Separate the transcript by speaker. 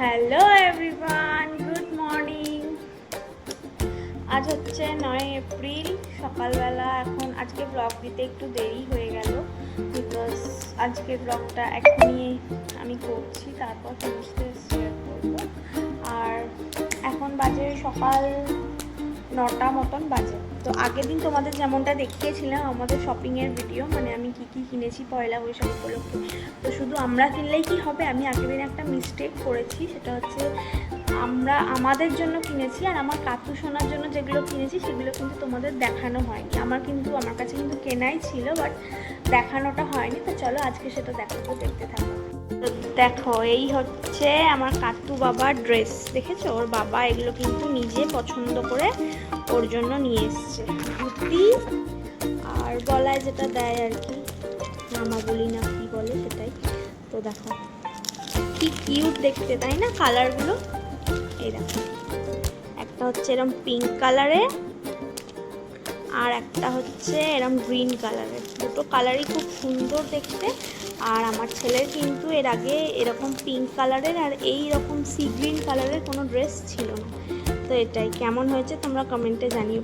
Speaker 1: Hello everyone, good morning. আজ হচ্ছে 9 April সকালবেলা। এখন আজকে ব্লগ দিতে একটু দেরি হয়ে গেল, বিকজ আজকে ব্লগটা এখনই আমি করছি, তারপর সমস্ত শেয়ার করবো। আর এখন বাজে সকাল 9টা মতন বাজে। তো আগের দিন তোমাদের যেমনটা দেখিয়েছিলাম আমাদের শপিংয়ের ভিডিও, মানে আমি কি কি কিনেছি পয়লা বৈশাখ উপলক্ষে। তো শুধু আমরা কিনলেই কি হবে, আমি আগের দিন একটা মিস্টেক করেছি। সেটা হচ্ছে আমরা আমাদের জন্য কিনেছি, আর আমার কাকু সোনার জন্য যেগুলো কিনেছি সেগুলো কিন্তু তোমাদের দেখানো হয়নি। আমার কাছে কিন্তু কেনাই ছিল, বাট দেখানোটা হয়নি। তো চলো আজকে সেটা দেখাবো, দেখতে থাকো। তো দেখো, এই হচ্ছে আমার কাকু বাবার ড্রেস। দেখেছো, ওর বাবা এগুলো কিন্তু নিজে পছন্দ করে ওর জন্য নিয়ে এসছে। ধুতি আর গলায় যেটা দেয় আর কি, মামা বলি না কি বলে সেটাই। তো দেখো কি কিউট দেখতে, তাই না কালারগুলো? এই দেখো, একটা হচ্ছে এরকম পিঙ্ক কালারে, আর একটা হচ্ছে এরকম গ্রিন কালারের। দুটো কালারই খুব সুন্দর দেখতে। আর আমার ছেলের কিন্তু এর আগে এরকম পিঙ্ক কালারের আর এই রকম সি গ্রিন কালারের কোনো ড্রেস ছিল না। তো এটাই কেমন হয়েছে তোমরা কমেন্টে জানিও।